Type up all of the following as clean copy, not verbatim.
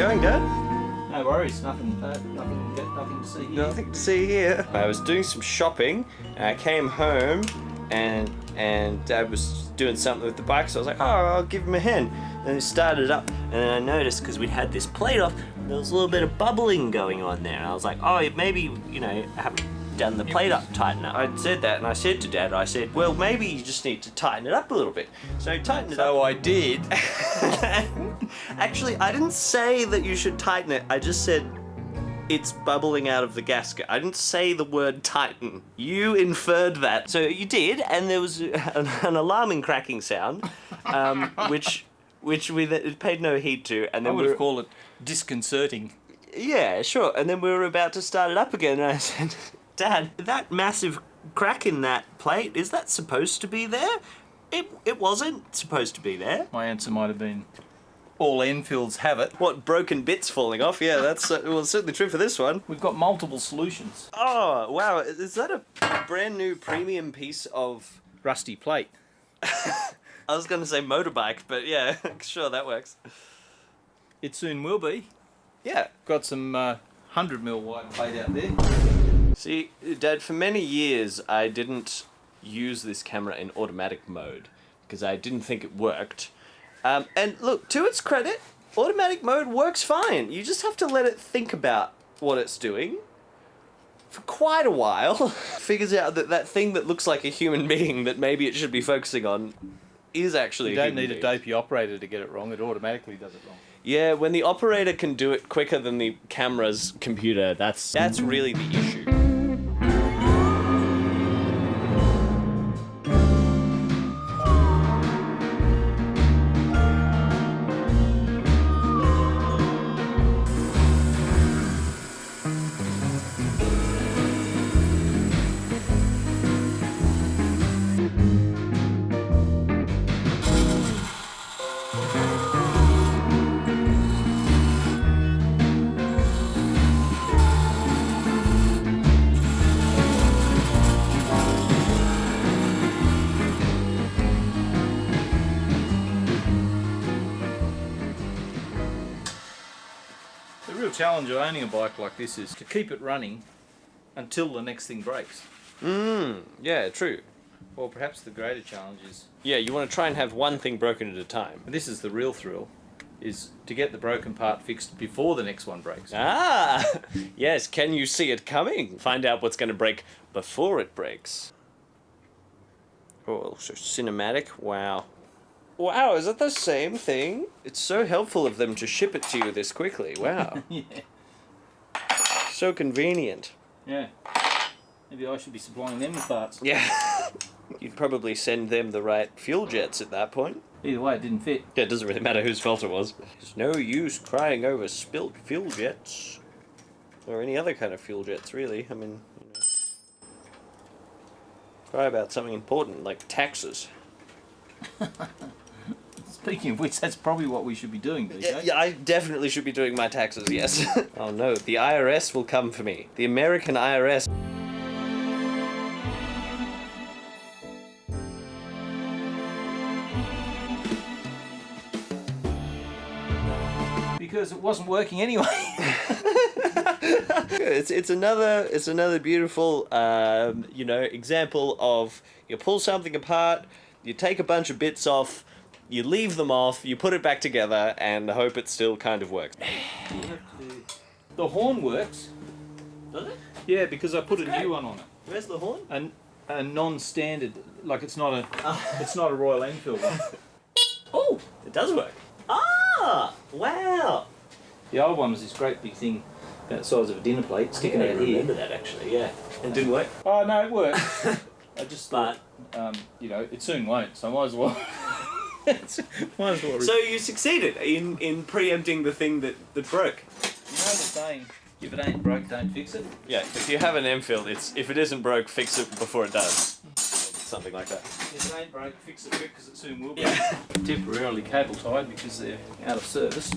going, Dad? No worries, nothing to see here. Nothing to see here. I was doing some shopping, and I came home, and Dad was doing something with the bike, so I was like, oh, I'll give him a hand. And it started up, and then I noticed, because we'd had this plate off, there was a little bit of bubbling going on there. And I was like, oh, maybe, I haven't done the plate up tight enough. I said that, and I said to Dad, I said, well, maybe you just need to tighten it up a little bit. So tighten it up. So I did. Actually, I didn't say that you should tighten it. I just said it's bubbling out of the gasket. I didn't say the word tighten. You inferred that. So you did, and there was an alarming cracking sound, which we paid no heed to. And then I would have called it disconcerting. Yeah, sure. And then we were about to start it up again, and I said, Dad, that massive crack in that plate, is that supposed to be there? It wasn't supposed to be there. My answer might have been, all Enfields have it. What, broken bits falling off? Yeah, that's certainly true for this one. We've got multiple solutions. Oh, wow. Is that a brand new premium piece of... Rusty plate. I was going to say motorbike, but yeah, sure, that works. It soon will be. Yeah. Got some 100mm wide plate out there. See, Dad, for many years I didn't use this camera in automatic mode because I didn't think it worked. And look, to its credit, automatic mode works fine. You just have to let it think about what it's doing for quite a while. Figures out that thing that looks like a human being that maybe it should be focusing on is actually You don't need a dopey operator to get it wrong. It automatically does it wrong. Yeah, when the operator can do it quicker than the camera's computer, that's really the issue. The real challenge of owning a bike like this is to keep it running until the next thing breaks. Yeah, true. Or perhaps the greater challenge is, Yeah, you want to try and have one thing broken at a time. and this is the real thrill, is to get the broken part fixed before the next one breaks. Ah! Yes, can you see it coming? Find out what's going to break before it breaks. Oh, so cinematic. Wow. Wow, is it the same thing? It's so helpful of them to ship it to you this quickly. Wow. Yeah. So convenient. Yeah. Maybe I should be supplying them with parts. Yeah. You'd probably send them the right fuel jets at that point. Either way, it didn't fit. Yeah, it doesn't really matter whose fault it was. There's no use crying over spilt fuel jets. Or any other kind of fuel jets, really. I mean, cry about something important, like taxes. Speaking of which, that's probably what we should be doing these days. Yeah, I definitely should be doing my taxes, yes. Oh no, the IRS will come for me. The American IRS. Because it wasn't working anyway. It's another beautiful example of you pull something apart, you take a bunch of bits off, you leave them off, you put it back together, and hope it still kind of works. The horn works. Does it? Yeah, because I put a new one on it. Where's the horn? A non-standard, like it's not a Royal Enfield one. Oh, it does work. Ah, wow. The old one was this great big thing about the size of a dinner plate sticking out here. I remember that actually, yeah. It didn't work? Oh no, it worked. I just thought, it soon won't, so I might as well. Might as well. So you succeeded in preempting the thing that broke. You know the saying, if it ain't broke, don't fix it? Yeah, if you have an Enfield, it's if it isn't broke, fix it before it does. Something like that. If it ain't broke, fix it quick because it soon will be. Yeah. Temporarily cable tied because they're out of service.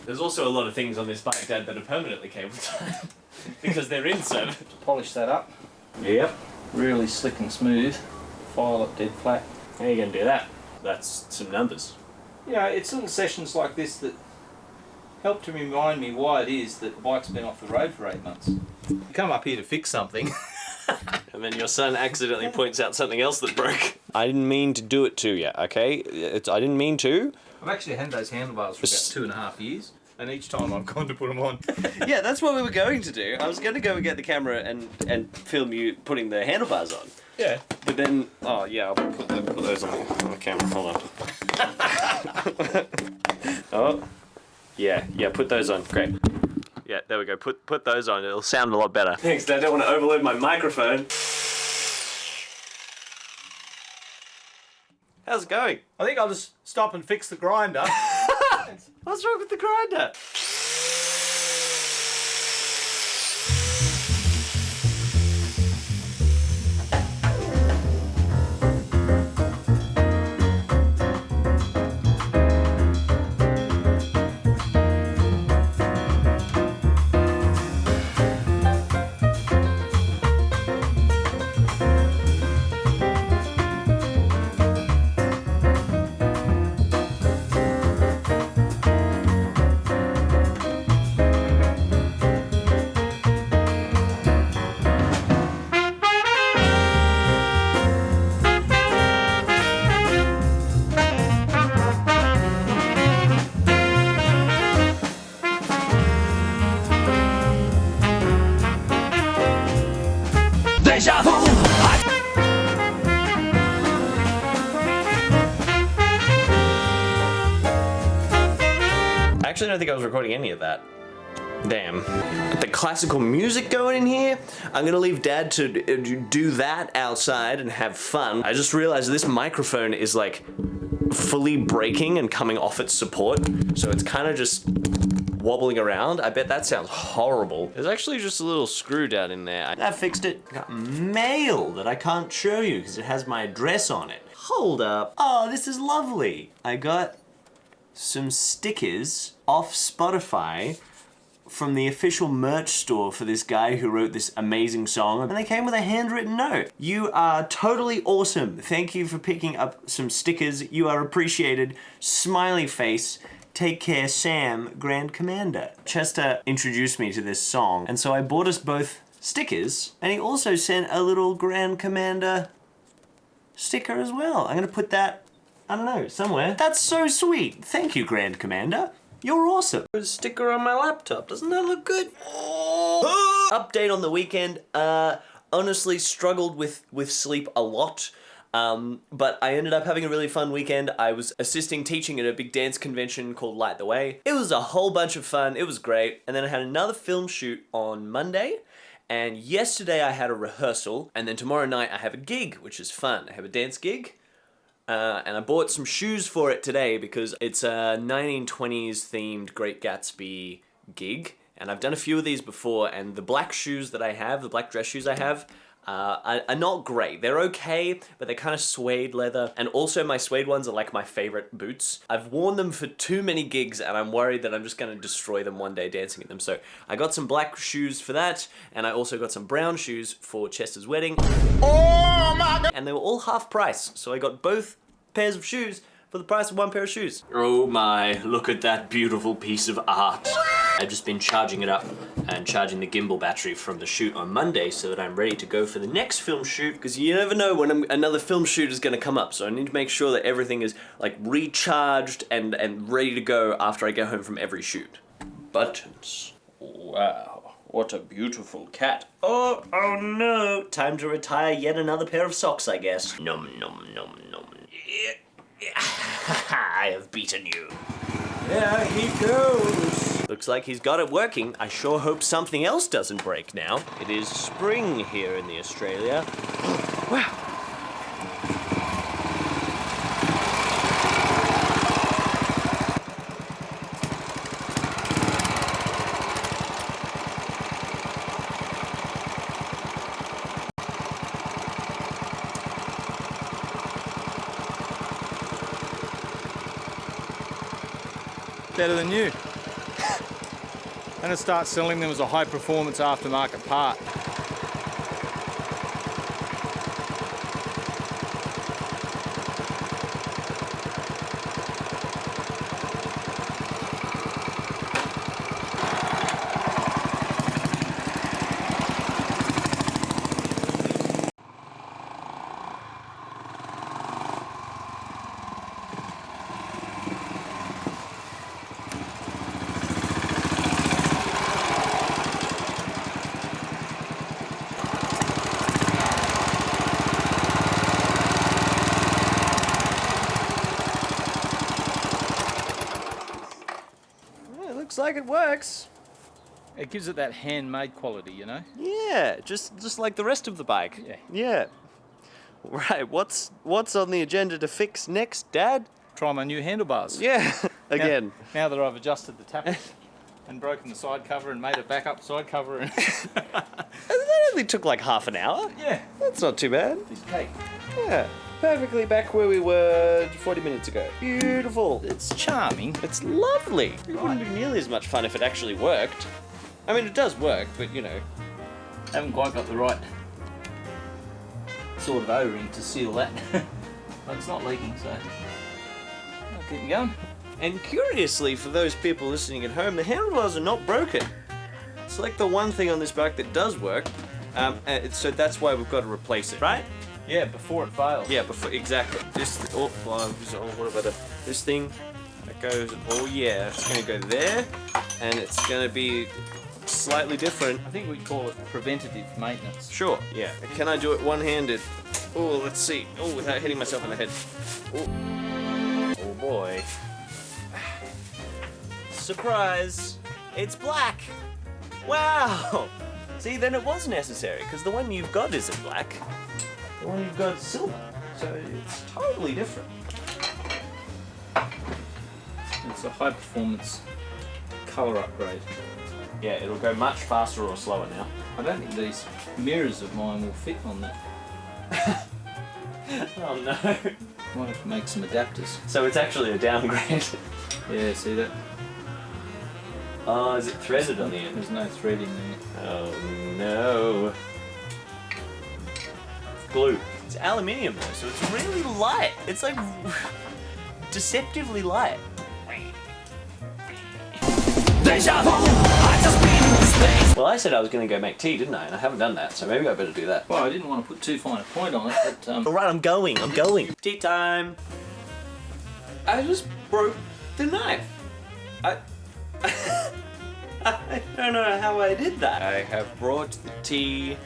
There's also a lot of things on this bike, Dad, that are permanently cable tied because they're in service. Polish that up. Yep. Really slick and smooth. File it dead flat. How are you going to do that? That's some numbers. Yeah, it's little sessions like this that helped to remind me why it is that the bike's been off the road for 8 months. You come up here to fix something. And then your son accidentally points out something else that broke. I didn't mean to do it to you, okay? I didn't mean to. I've actually had those handlebars for about 2.5 years. And each time I've gone to put them on. Yeah, that's what we were going to do. I was going to go and get the camera and film you putting the handlebars on. Yeah. But then, oh yeah, I'll put those on the camera. Hold on. Oh, yeah, put those on. Great. Yeah, there we go. Put those on. It'll sound a lot better. Thanks. I don't want to overload my microphone. How's it going? I think I'll just stop and fix the grinder. What's wrong with the grinder? Deja vu. I actually don't think I was recording any of that. Damn. The classical music going in here. I'm gonna leave Dad to do that outside and have fun. I just realized this microphone is like fully breaking and coming off its support, so it's kind of just wobbling around. I bet that sounds horrible. There's actually just a little screw down in there. I fixed it. I got mail that I can't show you because it has my address on it. Hold up. Oh, this is lovely. I got some stickers off Spotify from the official merch store for this guy who wrote this amazing song, and they came with a handwritten note. You are totally awesome. Thank you for picking up some stickers. You are appreciated. Smiley face. Take care, Sam, Grand Commander. Chester introduced me to this song, and so I bought us both stickers, and he also sent a little Grand Commander sticker as well. I'm gonna put that, I don't know, somewhere. That's so sweet. Thank you, Grand Commander. You're awesome. There's a sticker on my laptop. Doesn't that look good? Oh. Update on the weekend. Honestly struggled with sleep a lot. But I ended up having a really fun weekend. I was assisting teaching at a big dance convention called Light the Way. It was a whole bunch of fun. It was great. And then I had another film shoot on Monday. And yesterday I had a rehearsal. And then tomorrow night I have a gig, which is fun. I have a dance gig. And I bought some shoes for it today because it's a 1920s themed Great Gatsby gig. And I've done a few of these before, and the black shoes that I have, the black dress shoes I have, are not great. They're okay, but they're kind of suede leather. And also my suede ones are like my favorite boots. I've worn them for too many gigs, and I'm worried that I'm just gonna destroy them one day dancing in them. So I got some black shoes for that, and I also got some brown shoes for Chester's wedding. Oh my God! And they were all half price, so I got both pairs of shoes for the price of one pair of shoes. Oh my, look at that beautiful piece of art. I've just been charging it up and charging the gimbal battery from the shoot on Monday so that I'm ready to go for the next film shoot, because you never know when another film shoot is going to come up, so I need to make sure that everything is like recharged and ready to go after I get home from every shoot. Buttons. Wow, what a beautiful cat. Oh no, time to retire yet another pair of socks, I guess. Nom nom nom nom. I have beaten you. There he goes. Looks like he's got it working. I sure hope something else doesn't break now. It is spring here in the Australia. Wow. Better than you. I'm gonna start selling them as a high performance aftermarket part. like it works. It gives it that handmade quality, you know? Yeah, just like the rest of the bike. Yeah. Yeah. Right, what's on the agenda to fix next, Dad? Try my new handlebars. Yeah, again. Now that I've adjusted the tappets and broken the side cover and made a backup side cover. And That only took like half an hour. yeah, That's not too bad. it's cake. Yeah, perfectly back where we were 40 minutes ago. Beautiful. It's charming. It's lovely. It wouldn't be nearly as much fun if it actually worked. I mean, it does work, but you know. Haven't quite got the right sort of O-ring to seal that. But it's not leaking, so I'll keep it going. And curiously, for those people listening at home, the handlebars are not broken. It's like the one thing on this bike that does work. So that's why we've got to replace it, right? Yeah, before it fails. Yeah, before exactly. What about this thing? That goes. Oh yeah, it's gonna go there, and it's gonna be slightly different. I think we'd call it preventative maintenance. Sure. Yeah. Can I do it one-handed? Oh, let's see. Oh, without hitting myself in the head. Oh boy. Surprise! It's black! Wow! See, then it was necessary, because the one you've got isn't black. The one you've got is silver. So it's totally different. It's a high performance colour upgrade. Yeah, it'll go much faster or slower now. I don't think these mirrors of mine will fit on that. Oh no. Might have to make some adapters. So it's actually a downgrade. Yeah, see that? Oh, is it threaded on the end? There's no thread in there. Oh no. Glue. It's aluminium though, so it's really light. It's like deceptively light. Well, I said I was going to go make tea, didn't I? And I haven't done that, so maybe I better do that. Well, I didn't want to put too fine a point on it, but All right, I'm going. Tea time. I just broke the knife. I don't know how I did that. I have brought the tea.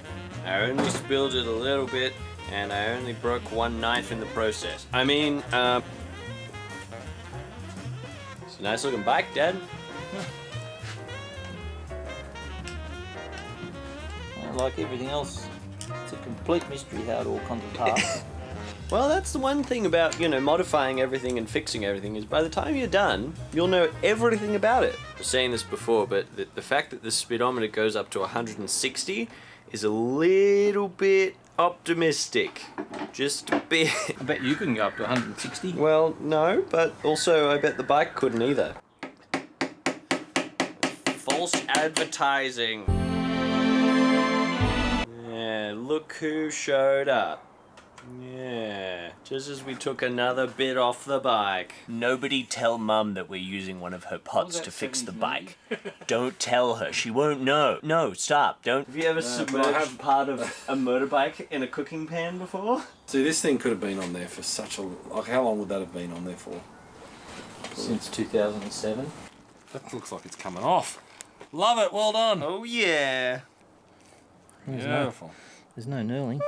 I only spilled it a little bit, and I only broke one knife in the process. I mean, it's a nice looking bike, Dad. like everything else, it's a complete mystery how it all comes apart. Well, that's the one thing about, modifying everything and fixing everything is by the time you're done, you'll know everything about it. I was saying this before, but the fact that the speedometer goes up to 160 is a little bit optimistic. Just a bit. I bet you can go up to 160. Well, no, but also I bet the bike couldn't either. False advertising. Yeah, look who showed up. Yeah, just as we took another bit off the bike. Nobody tell Mum that we're using one of her pots to fix the bike. Don't tell her, she won't know. No, stop, don't. Have you ever submerged part of a motorbike in a cooking pan before? See, this thing could have been on there for how long would that have been on there for? Since 2007. That looks like it's coming off. Love it, well done. Oh yeah. Beautiful. There's no knurling.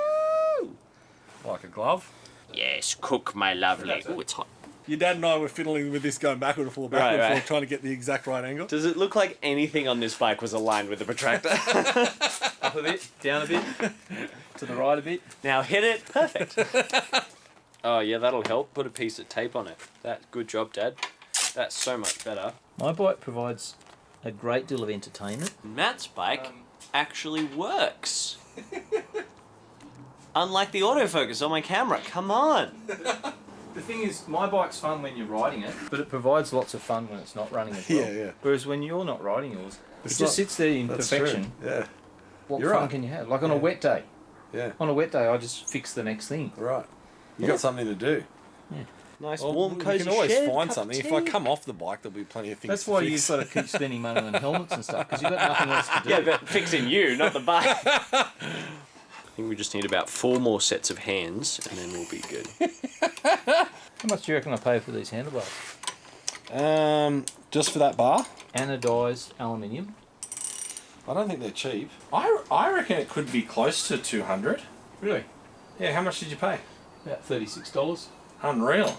Like a glove. Yes, cook my lovely. Oh, it's hot. Your dad and I were fiddling with this going backward and forward, Right. trying to get the exact right angle. Does it look like anything on this bike was aligned with the protractor? Up a bit, down a bit, to the right a bit. Now hit it. Perfect. Oh yeah, that'll help. Put a piece of tape on it. Good job, Dad. That's so much better. My bike provides a great deal of entertainment. Matt's bike actually works. Unlike the autofocus on my camera. Come on. The thing is, my bike's fun when you're riding it, but it provides lots of fun when it's not running as well. Yeah. Whereas when you're not riding yours, It's it just not- sits there in That's perfection. true. Yeah. What You're fun right. can you have? Like on a wet day. Yeah. On a wet day, I just fix the next thing. Right. You got something to do. Nice Well, warm, we cozy can always shed, find cup something. of If I tea. come off the bike, there'll be plenty of things That's to why fix. you've got to keep spending money on helmets and stuff, because you've got nothing else to do. Yeah, but fixing you, not the bike. I think we just need about 4 more sets of hands, and then we'll be good. How much do you reckon I pay for these handlebars? Just for that bar? Anodised aluminium. I don't think they're cheap. I reckon it could be close to 200. Really? Yeah, how much did you pay? About $36. Unreal.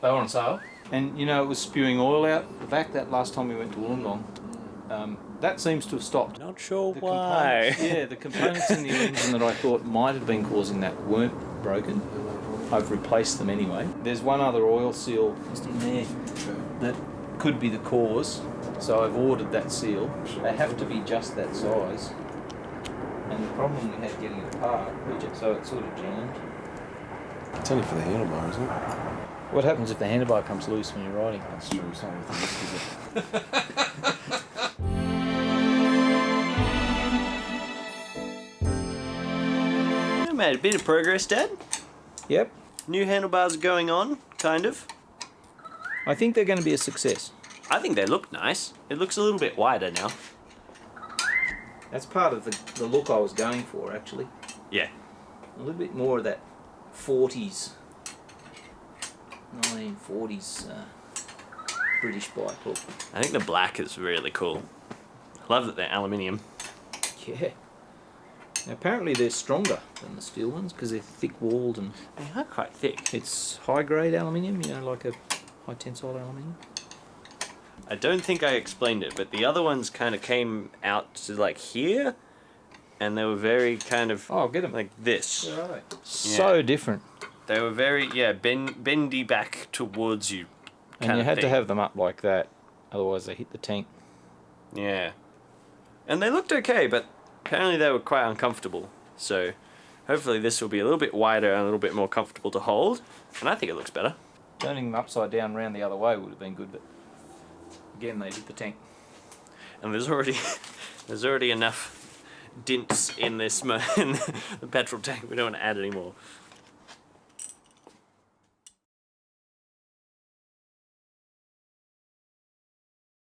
They were on sale. And you know, it was spewing oil out the back that last time we went to Wollongong. That seems to have stopped. Not sure The why. components, yeah, the components in the engine that I thought might have been causing that weren't broken. I've replaced them anyway. There's one other oil seal just in there that could be the cause, so I've ordered that seal. They have to be just that size. And the problem we had getting it apart, so it's sort of jammed. It's only for the handlebar, isn't it? What happens if the handlebar comes loose when you're riding? That's true. It's not with the disc, is it? You made a bit of progress, Dad. Yep. New handlebars are going on, kind of. I think they're going to be a success. I think they look nice. It looks a little bit wider now. That's part of the look I was going for, actually. Yeah. A little bit more of that 40s, 1940s British bike look. I think the black is really cool. I love that they're aluminium. Yeah. Now, apparently they're stronger than the steel ones because they're thick-walled and They are quite thick. it's high-grade aluminium, you know, like a high-tensile aluminium. I don't think I explained it, but the other ones kind of came out to like here, and they were very kind of Oh, get them. like this. Right. So different. They were very, bendy back towards you. And you had to have them up like that, otherwise they hit the tank. Yeah. And they looked okay, but apparently they were quite uncomfortable. So hopefully this will be a little bit wider and a little bit more comfortable to hold. And I think it looks better. Turning them upside down round the other way would have been good, but again they hit the tank. And there's already enough dints in this in the petrol tank. We don't want to add any more.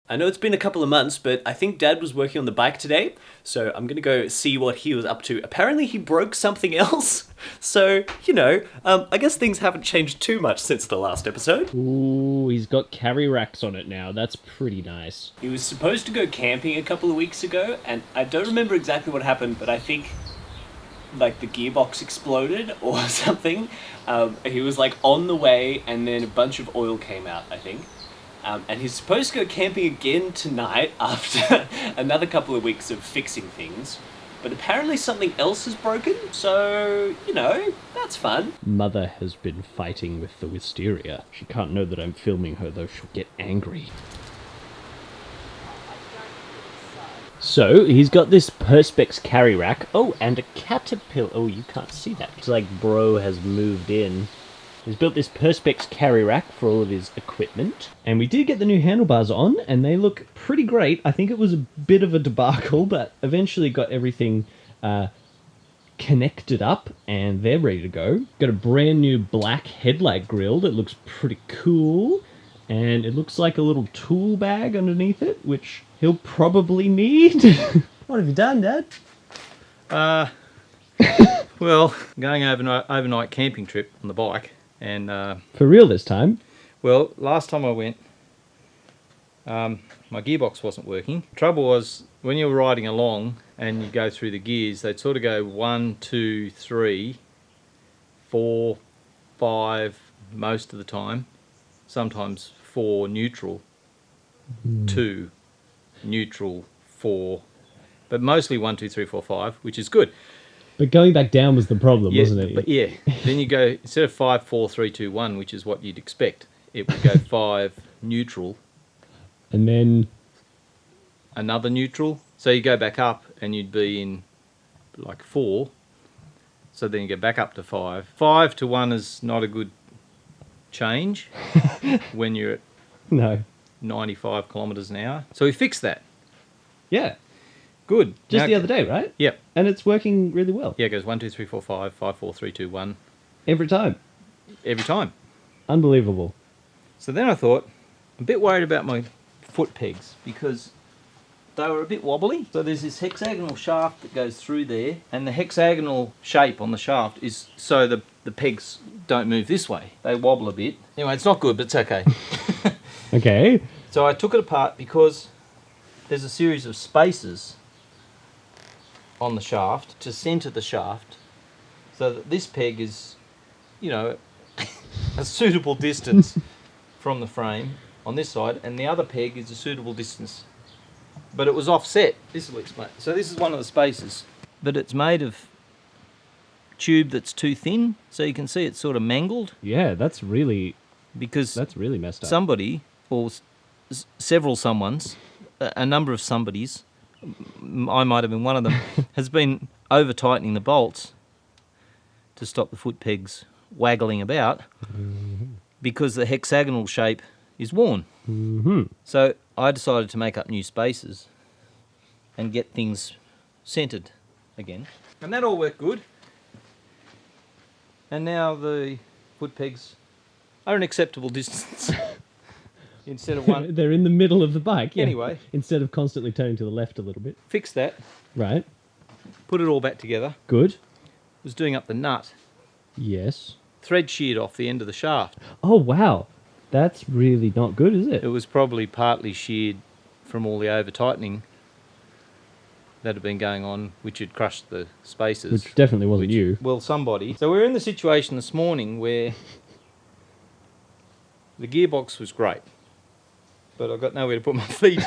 I know it's been a couple of months, but I think Dad was working on the bike today, so I'm gonna go see what he was up to. Apparently he broke something else, so, you know, I guess things haven't changed too much since the last episode. Ooh, he's got carry racks on it now. That's pretty nice. He was supposed to go camping a couple of weeks ago, and I don't remember exactly what happened, but I think, like, the gearbox exploded or something. He was, like, on the way, and then a bunch of oil came out, I think. And he's supposed to go camping again tonight after another couple of weeks of fixing things. But apparently something else is broken, so, you know, that's fun. Mother has been fighting with the wisteria. She can't know that I'm filming her, though she'll get angry. So, he's got this Perspex carry rack. Oh, and a caterpillar. Oh, you can't see that. It's like bro has moved in. He's built this Perspex carry rack for all of his equipment. And we did get the new handlebars on, and they look pretty great. I think it was a bit of a debacle, but eventually got everything connected up, and they're ready to go. Got a brand new black headlight grille that looks pretty cool. And it looks like a little tool bag underneath it, which he'll probably need. What have you done, Dad? Well, going overnight camping trip on the bike, and For real this time? well, last time I went, my gearbox wasn't working. Trouble was, when you're riding along and you go through the gears, they'd sort of go 1, 2, 3, 4, 5 most of the time. Sometimes 4 neutral, 2 neutral, 4, but mostly 1, 2, 3, 4, 5, which is good. But going back down was the problem, wasn't it? But yeah, then you go, instead of 5, 4, 3, 2, 1, which is what you'd expect, it would go 5 neutral, And then... another neutral. So you go back up and you'd be in like 4. So then you go back up to 5. 5 to 1 is not a good change when you're at No. 95 kilometres an hour. So we fixed that. Yeah. Good. Just Now- the other day, right? Yep. And it's working really well. Yeah, it goes 1, 2, 3, 4, 5, 5, 4, 3, 2, 1 Every time. every time. Unbelievable. So then I thought, I'm a bit worried about my foot pegs because they were a bit wobbly. So there's this hexagonal shaft that goes through there, and the hexagonal shape on the shaft is so the pegs don't move this way. They wobble a bit. Anyway, it's not good, but it's okay. Okay. So I took it apart because there's a series of spaces on the shaft to centre the shaft so that this peg is, you know, a suitable distance from the frame on this side, and the other peg is a suitable distance. But it was offset. This will explain. So this is one of the spaces, but it's made of tube that's too thin, so you can see it's sort of mangled. Yeah, that's really because messed up. somebody, or several someones, a number of somebodies, I might have been one of them, has been over tightening the bolts to stop the foot pegs waggling about because the hexagonal shape is worn. So I decided to make up new spaces and get things centred again. And that all worked good. And now the foot pegs are an acceptable distance. Instead of one. They're in the middle of the bike. Yeah. Anyway. Instead of constantly turning to the left a little bit. Fix that. Right. Put it all back together. Good. Was doing up the nut. Yes. Thread sheared off the end of the shaft. Oh, wow. That's really not good, is it? It was probably partly sheared from all the over-tightening that had been going on, which had crushed the spaces. Which definitely wasn't you. Well, somebody. So we're in the situation this morning where the gearbox was great, but I've got nowhere to put my feet.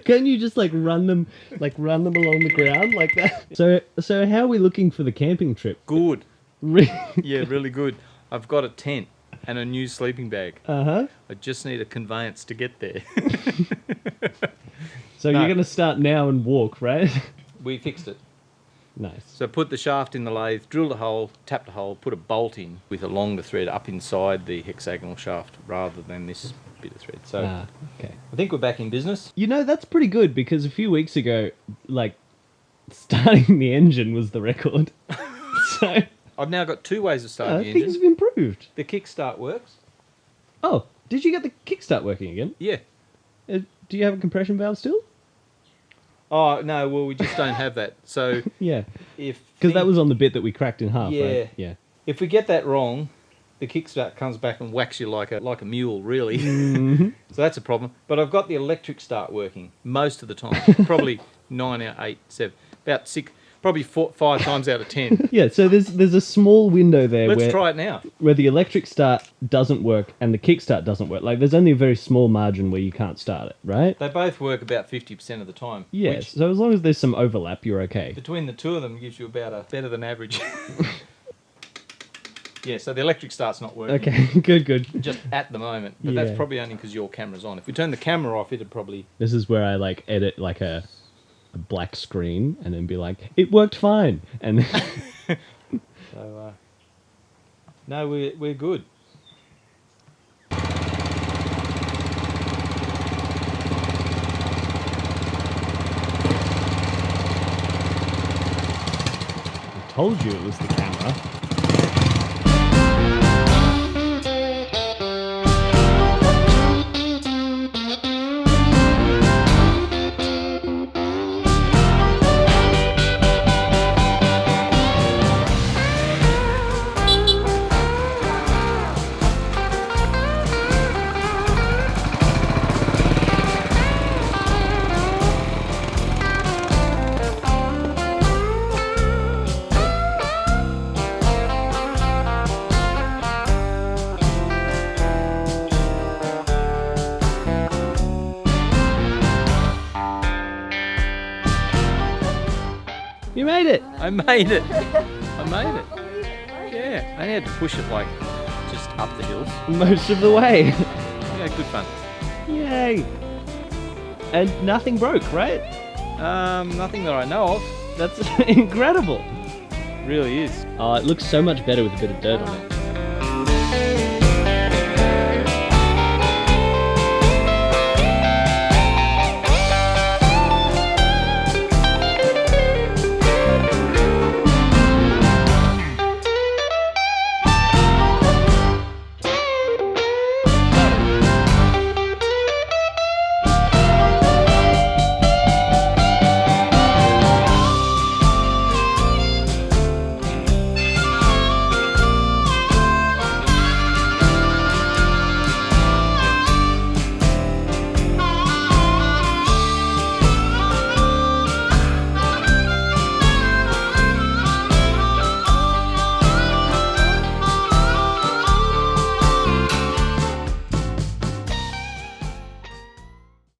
Can't you just run them along the ground like that? So how are we looking for the camping trip? Good. Really? Yeah, really good. I've got a tent and a new sleeping bag. Uh-huh. I just need a conveyance to get there. So No. you're going to start now and walk, right? We fixed it. Nice. So put the shaft in the lathe, drilled a hole, tapped a hole, put a bolt in with a longer thread up inside the hexagonal shaft rather than this bit of thread. So Okay. I think we're back in business. You know, that's pretty good because a few weeks ago, starting the engine was the record. So I've now got two ways of starting the things engine. have improved. The kickstart works. Oh, did you get the kickstart working again? Yeah. Do you have a compression valve still? Oh, no, well, we just don't have that. So Yeah. if... Because that was on the bit that we cracked in half, Yeah. right? Yeah. If we get that wrong, the kickstart comes back and whacks you like a mule, really. So that's a problem. But I've got the electric start working most of the time. Probably 9 out of 8, 7, about 6, probably 5 times out of 10. Yeah, so there's a small window there Let's try it now. where the electric start doesn't work and the kickstart doesn't work. There's only a very small margin where you can't start it, right? They both work about 50% of the time. Yeah, Which, so as long as there's some overlap, you're okay. between the two of them, gives you about a better than average. Yeah, so the electric start's not working. Okay, good. Just at the moment. But Yeah. that's probably only because your camera's on. If we turn the camera off, it'd probably... This is where I edit a black screen and then be like, it worked fine. And So, no, we're good. I told you it was the camera. You made it! I made it. I made it. Yeah, I only had to push it just up the hill. Most of the way. Yeah, good fun. Yay! And nothing broke, right? Nothing that I know of. That's incredible. Really is. Oh, it looks so much better with a bit of dirt on it.